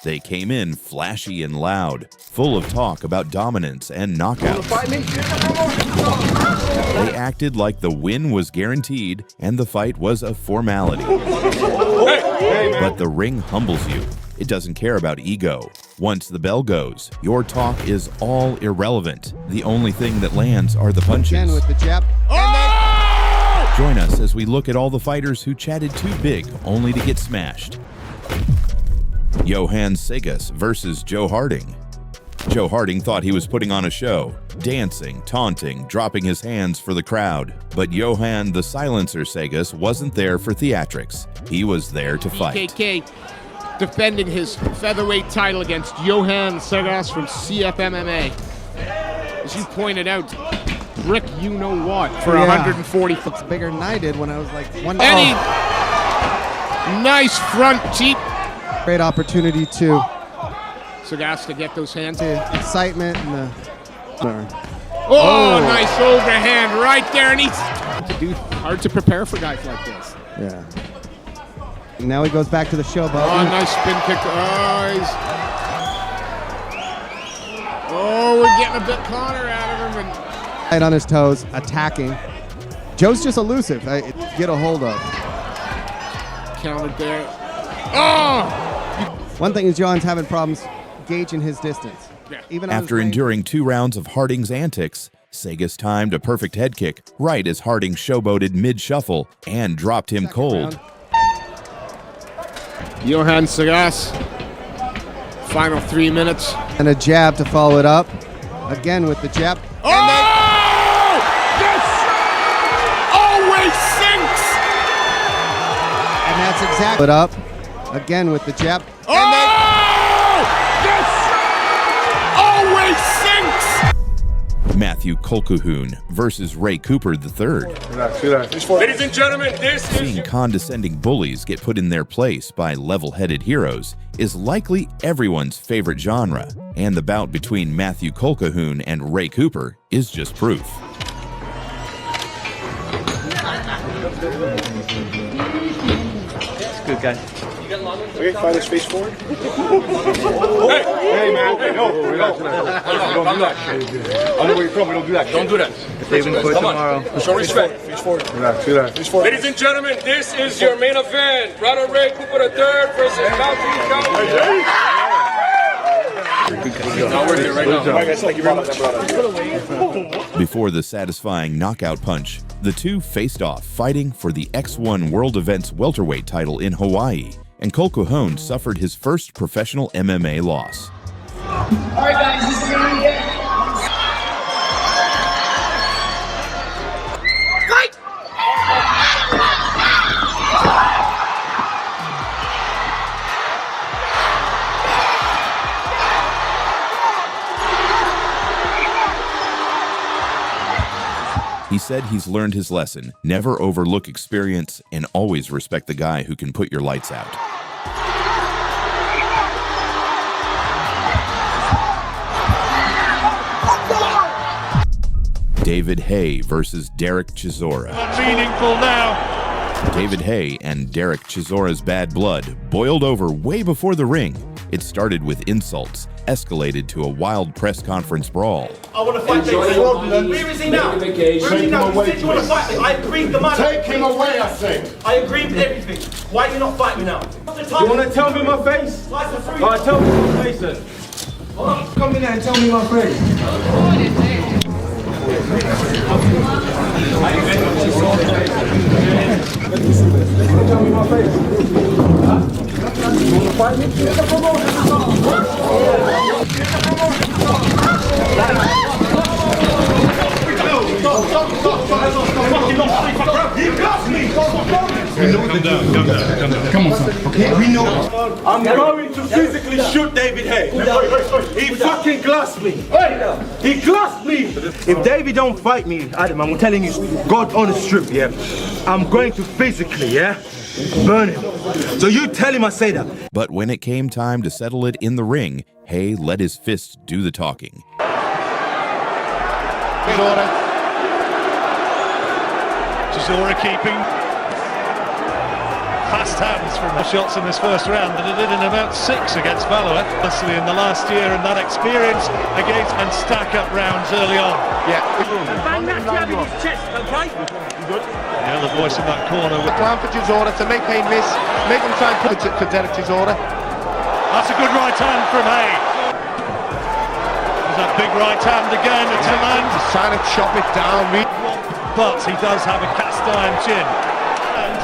They came in flashy and loud, full of talk about dominance and knockouts. They acted like the win was guaranteed and the fight was a formality. But the ring humbles you. It doesn't care about ego. Once the bell goes, your talk is all irrelevant. The only thing that lands are the punches. Again with the jab. Join us as we look at all the fighters who chatted too big only to get smashed. Johan Seus versus Joe Harding. Joe Harding thought he was putting on a show, dancing, taunting, dropping his hands for the crowd. But Johan the Silencer Seus wasn't there for theatrics. He was there to fight. BKK defending his featherweight title against Johan Seus from CF MMA. As you pointed out, Rick, you know what, for 140. Looks bigger than I did when I was like one. Nice front cheek. Great opportunity to Seus to get those hands. the excitement and the. Nice overhand right there, and hard to prepare for guys like this. Yeah. And now he goes back to the showboat. Nice spin kick. We're getting a bit Connor out of him. Right on his toes, attacking. Joe's just elusive. Get a hold of. Counted there. One thing is John's having problems gauging his distance. Yeah. Even on After his range. enduring 2 rounds of Harding's antics, Seus timed a perfect head kick right as Harding showboated mid-shuffle and dropped him Second cold. round. Johan Seus. Final 3 minutes. And a jab to follow it up. Again with the jab. Yes! Always sinks! And that's exactly it up. Again with the jab. Yes! Always sinks! Matthew Kolkahoon versus Ray Cooper III. Ladies and gentlemen, this is Seeing condescending bullies get put in their place by level-headed heroes is likely everyone's favorite genre, and the bout between Matthew Kolkahoon and Ray Cooper is just proof. Good guy. okay, fire this face forward. Hey, man, hey, no, relax. Don't do that. I know where you're from, but don't do that. Don't do that. They even quit tomorrow. Show respect. Face forward. Relax. Ladies and gentlemen, this is your main event. Brother Ray Cooper III versus Matthew Kolkahoon. Before the satisfying knockout punch, the two faced off, fighting for the X1 World Events welterweight title in Hawaii, and Kolkahoon suffered his first professional MMA loss. All right, guys, this is the main event. Fight! He said he's learned his lesson: never overlook experience and always respect the guy who can put your lights out. David Haye versus Derek Chisora. Meaningful now. David Haye and Derek Chisora's bad blood boiled over way before the ring. It started with insults, escalated to a wild press conference brawl. I want to fight David. Where is he now? Where is he now? You said you want to fight me. I agreed with the man. Take him away, I say. I agreed with everything. Why do you not fight me now? You want to tell me my face? Alright, tell me my face then. Come in there and tell me my face. Tell me my face. You want to fight me? Get the promotion. He got me! Come on, son. Okay, we know. I'm going to physically shoot David Haye. He fucking glassed me. He glassed me. If David don't fight me, Adam, I'm telling you, God honest truth, yeah. I'm going to physically, burn him. So you tell him I say that. But when it came time to settle it in the ring, Haye let his fists do the talking. Chisora keeping. fast hands from the shots in this first round that he did in about 6 against Valor, honestly, in the last year, and that experience against and stack up rounds early on. Yeah. The other voice in that corner. Time for Chisora to make Haye miss, make him try and put it for Derek Chisora. That's a good right hand from Haye. There's that big right hand again to land. He's trying to chop it down. But he does have a cast iron chin. And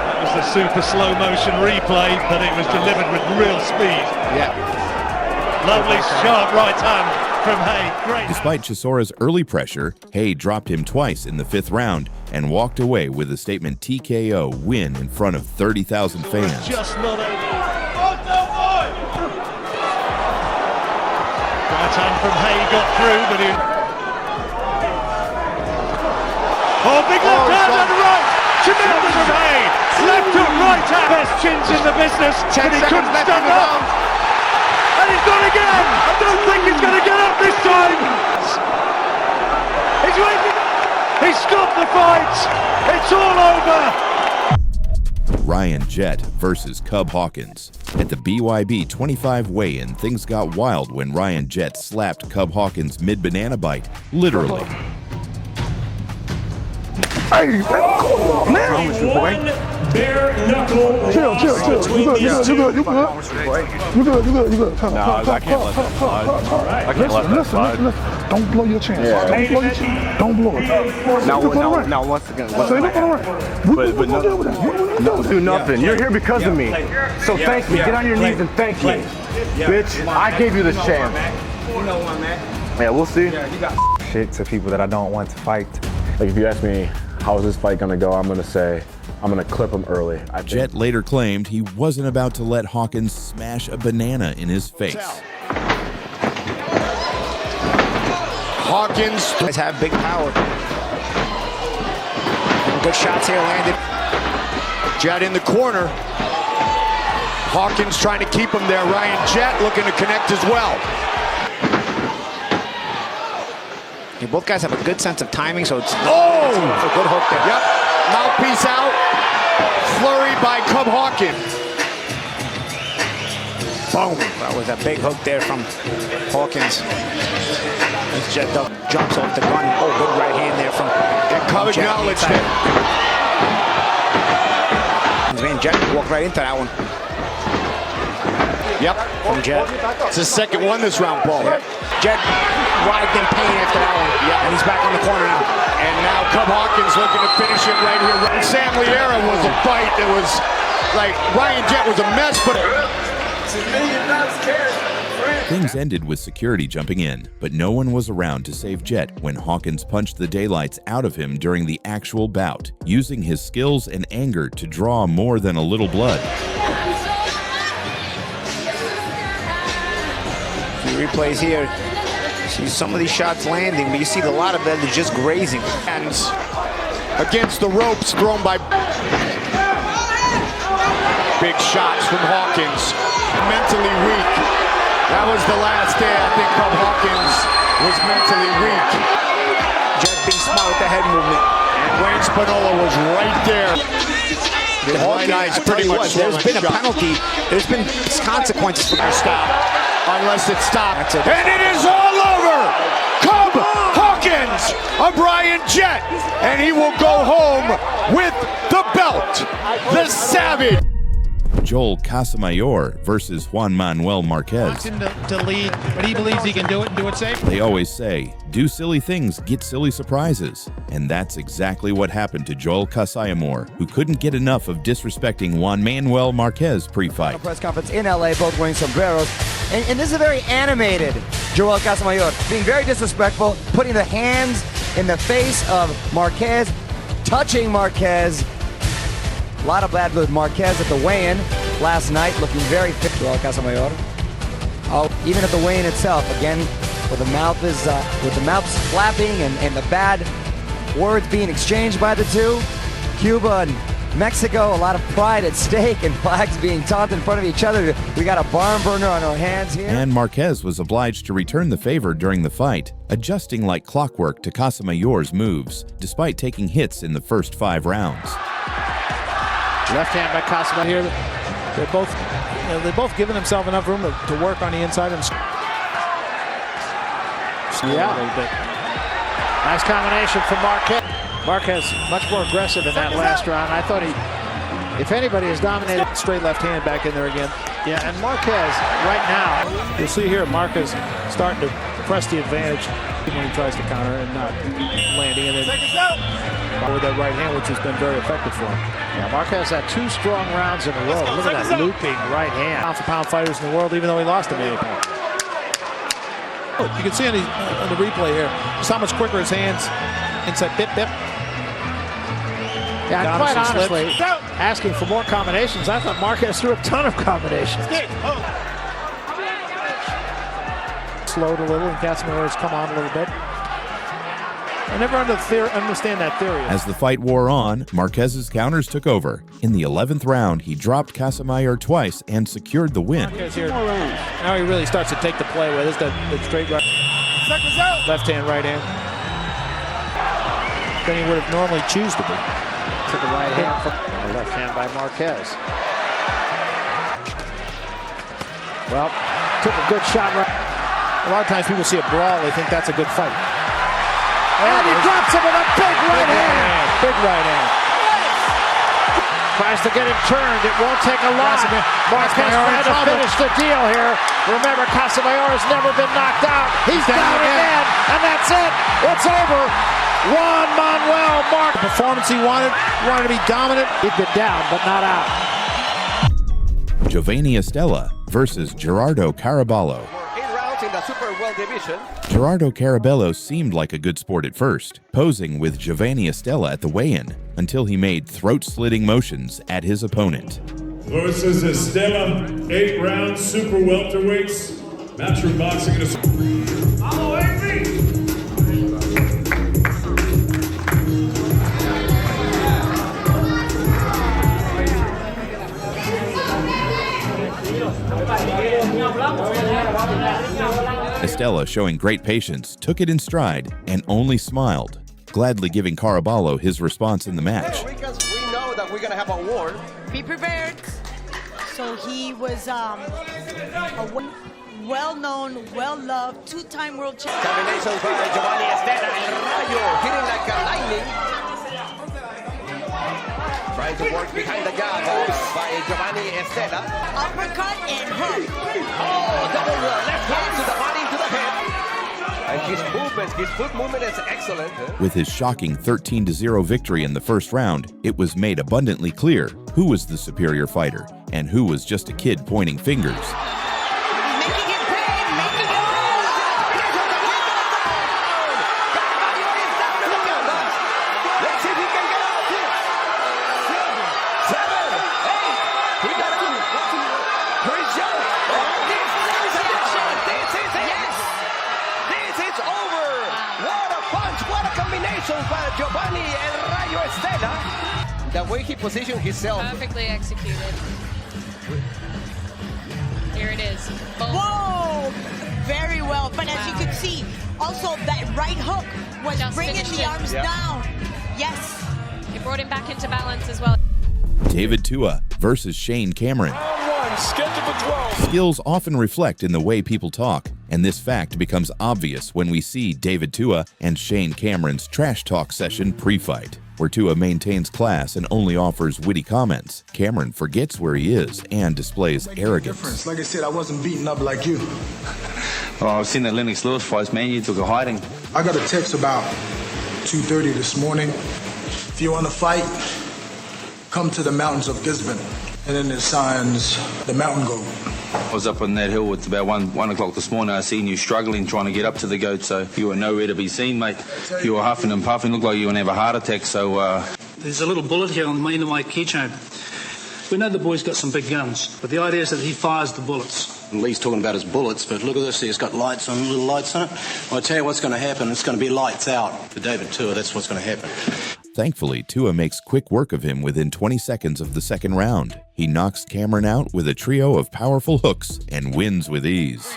that was the super slow motion replay, but it was delivered with real speed. Yeah. Lovely sharp right hand from Haye. Great. Despite Chisora's early pressure, Haye dropped him twice in the 5th round and walked away with a statement TKO win in front of 30,000 fans. Just not able. Right hand from Haye got through, but he... Oh, big left hand on the right! Tremendous from Haye! Left hook, right hand! Best chins in the business, but he couldn't stand up! And he's gone again! I don't think he's going to get up this time! He's waiting! He stopped the fight! It's all over! Ryan Jett versus Cub Hawkins. At the BYB 25 weigh-in, things got wild when Ryan Jett slapped Cub Hawkins mid-banana bite, literally. Hey, man. Bare knuckle. Chill. You good. No, I can't let that slide. I can't let that slide. Listen. Don't blow your chance. Yeah. Don't blow it. Now, once again, Say no for the right. no, do nothing. You're here because of me. So thank me. Get on your knees and thank me. Bitch, I gave you this chance. Yeah, we'll see. Shit to people that I don't want to fight. Like, if you ask me, how is this fight gonna go, I'm gonna say, I'm gonna clip him early. Jett later claimed he wasn't about to let Hawkins smash a banana in his face. Hawkins does have big power. Good shots here landed. Jett in the corner. Hawkins trying to keep him there. Ryan Jett looking to connect as well. Both guys have a good sense of timing, so it's a good hook there. Yep, mouthpiece out. Flurry by Cub Hawkins. Boom. That was a big hook there from Hawkins. As Jett jumps off the gun. Oh, good right hand there from Cub. Acknowledged it. Man, Jett walked right into that one. Yep, from Jett. It's his second one this round, Paul. Yep. Jett writhed in pain after that one. Yeah, and he's back on the corner now. And now Cub Hawkins looking to finish it right here. Sam Liera was a fight that was like, Ryan Jett was a mess, but Things ended with security jumping in, but no one was around to save Jett when Hawkins punched the daylights out of him during the actual bout, using his skills and anger to draw more than a little blood. Replays here. See some of these shots landing, but you see a lot of them are just grazing. Hands against the ropes thrown by big shots from Hawkins. Mentally weak. That was the last day. I think Cub Hawkins was mentally weak. Jett being smart with the head movement. And Wayne Spinola was right there. The right eye's pretty much. There's been a penalty. There's been consequences for their stop. Unless it stopped. And it is all over! Cub Hawkins of Ryan Jett! And he will go home with the belt! The Savage! Joel Casamayor versus Juan Manuel Marquez. To lead, but he believes he can do it and do it safe. They always say, do silly things, get silly surprises. And that's exactly what happened to Joel Casamayor, who couldn't get enough of disrespecting Juan Manuel Marquez pre-fight. Press conference in LA, both wearing sombreros. And this is a very animated Joel Casamayor, being very disrespectful, putting the hands in the face of Marquez, touching Marquez. A lot of bad blood. Marquez at the weigh-in last night, looking very fit. Joel Casamayor. Oh, even at the weigh-in itself, again, with the mouth flapping and the bad words being exchanged by the two. Cuba and Mexico, a lot of pride at stake and flags being tossed in front of each other. We got a barn burner on our hands here. And Marquez was obliged to return the favor during the fight, adjusting like clockwork to Casamayor's moves, despite taking hits in the first 5 rounds. Left hand by Casamayor. They're both giving themselves enough room to work on the inside and a little bit. Nice combination from Marquez. Marquez much more aggressive in that last round. I thought he, if anybody, has dominated. Straight left hand back in there again. Yeah, and Marquez right now, you'll see here Marquez starting to press the advantage when he tries to counter and not landing, and then with that right hand, which has been very effective for him. Yeah, Marquez had 2 strong rounds in a row. Look at that looping right hand. Pound-for-pound fighters in the world, even though he lost to maybe. You can see on the replay here just how much quicker his hands inside bip. Yeah, and quite honestly, asking for more combinations, I thought Marquez threw a ton of combinations. Slowed a little, and Casamayor has come on a little bit. I never understand that theory. As the fight wore on, Marquez's counters took over. In the 11th round, he dropped Casamayor twice and secured the win. Here. Now he really starts to take the play with it. The straight right, left hand, right hand. Than he would have normally choose to be. To the right hand from the left hand by Marquez. Well, took a good shot. A lot of times people see a brawl, they think that's a good fight. And he drops him with a big right hand. Big right hand. Tries to get him turned. It won't take a lot. Marquez trying to finish the deal here. Remember, Casamayor has never been knocked out. He's down again, and that's it. It's over. Juan Manuel Marquez. The performance he wanted to be dominant. He'd been down, but not out. Giovanni Estella versus Gerardo Carabalo. In the super world division. Gerardo Carabalo seemed like a good sport at first, posing with Giovanni Estella at the weigh-in, until he made throat-slitting motions at his opponent. Versus Estella, 8 rounds, super welterweights. Matchroom boxing. Estella, showing great patience, took it in stride and only smiled, gladly giving Carabalo his response in the match. Because we know that we're going to have a war. Be prepared. So he was a well-known, well-loved, 2-time world champion. Combinations by Giovanni Estella and Rayo, hitting like a lightning. Trying to work behind the guard by Giovanni Estella. Uppercut and hook. Oh, double left hand to the body, to the head. And his foot movement is excellent. With his shocking 13-0 victory in the first round, it was made abundantly clear who was the superior fighter and who was just a kid pointing fingers. By Giovanni and Rayo Estella. The way he positioned himself. Perfectly executed. Here it is. Boom. Whoa! Very well. But as you could see, also that right hook was just bringing the arms down. Yes. It brought him back into balance as well. David Tua versus Shane Cameron. Skills often reflect in the way people talk, and this fact becomes obvious when we see David Tua and Shane Cameron's trash talk session pre-fight, where Tua maintains class and only offers witty comments. Cameron forgets where he is and displays arrogance. Like I said, I wasn't beaten up like you. Well, I've seen the Lennox Lewis fights, man. You took a hiding. I got a text about 2:30 this morning. If you want to fight, come to the mountains of Gisborne. And then there's signs, the mountain goat. I was up on that hill. It's about 1 o'clock this morning. I seen you struggling trying to get up to the goat, so you were nowhere to be seen, mate. You were huffing and puffing. Looked like you were going to have a heart attack, so... There's a little bullet here on the end of my keychain. We know the boy's got some big guns, but the idea is that he fires the bullets. Lee's talking about his bullets, but look at this. It's got lights on, little lights on it. I'll tell you what's going to happen. It's going to be lights out for David Tua. That's what's going to happen. Thankfully, Tua makes quick work of him within 20 seconds of the second round. He knocks Cameron out with a trio of powerful hooks and wins with ease.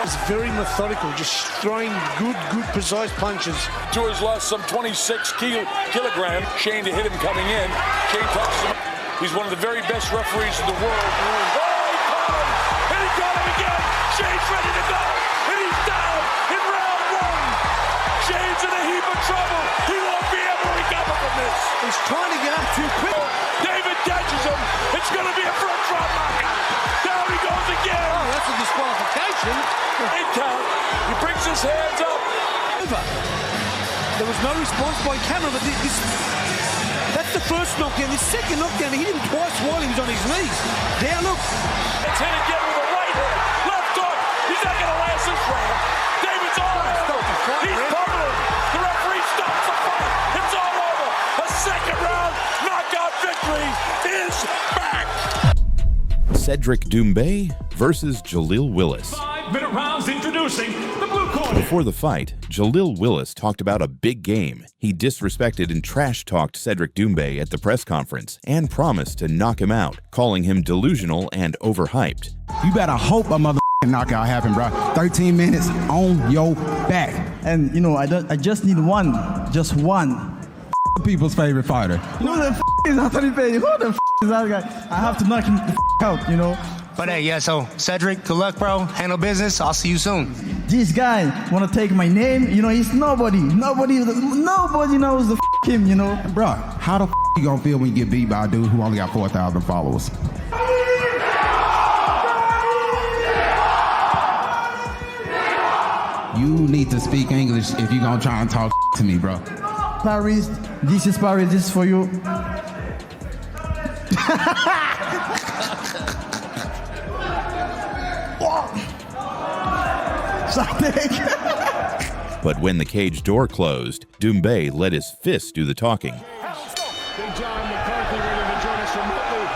He's very methodical, just throwing good, precise punches. Tua's lost some 26 kilograms. Shane to hit him coming in. Shane touches him. He's one of the very best referees in the world. Oh, he caught him! And he got him again! Shane's ready to go! And he's down in round one! Shane's in a heap of trouble! He won't be able to recover from this! He's trying to get up too quick. David catches him! It's going to be a front drop knockout! Down he goes again! Oh, that's a disqualification. Eight count. He brings his hands up. There was no response by Cameron, but that's the first knockdown. The second knockdown, he hit him twice while he was on his knees. There, look. It's hit again with a right hook. Left hook. He's not going to last this round. David's all over. He's pummeling. The referee stops the fight. It's all over. A second round knockout victory is back. Cedric Dumbbe versus Jalil Willis. 5-minute rounds introducing the blue corner. Before the fight, Jalil Willis talked about a big game. He disrespected and trash-talked Cedric Dumbbe at the press conference and promised to knock him out, calling him delusional and overhyped. You better hope a motherfucking knockout happen, bro. 13 minutes on your back. And, you know, I just need one. Just one. People's favorite fighter. Who the is Anthony Petty? Who the is that guy? I have to knock him the out, you know? But hey, yeah, so Cedric, good luck, bro. Handle business. I'll see you soon. This guy want to take my name, you know, he's nobody. Nobody knows the him, you know? Bro, how the you gonna feel when you get beat by a dude who only got 4,000 followers? You need to speak English if you're gonna try and talk to me, bro. Paris, this is Paris, this is for you. But when the cage door closed, Dumbbe let his fists do the talking. Big John McCarthy ready to join us remotely.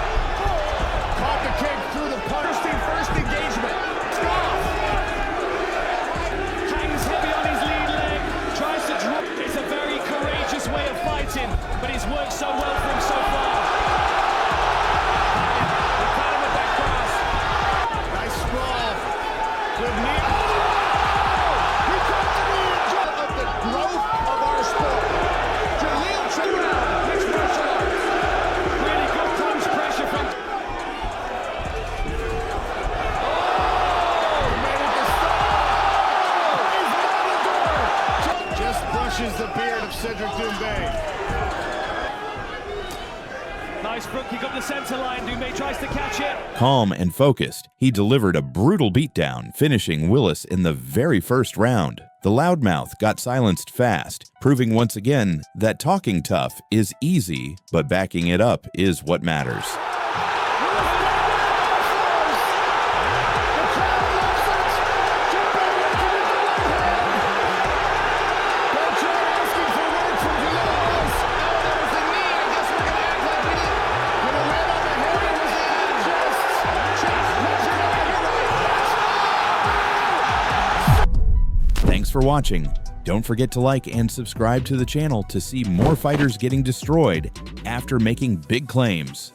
Caught the kick through the punch. First engagement. Stop. Hangs heavy on his lead leg. Tries to drop. It's a very courageous way of fighting, but it's worked so well for him so far. He caught him with that cross. Nice sprawl. Good knee. The beard of Cedric Dumbbe. Nice front kick up the center line. Dumbbe tries to catch it. Calm and focused, he delivered a brutal beatdown, finishing Willis in the very first round. The loudmouth got silenced fast, proving once again that talking tough is easy, but backing it up is what matters. Thanks for watching. Don't forget to like and subscribe to the channel to see more fighters getting destroyed after making big claims.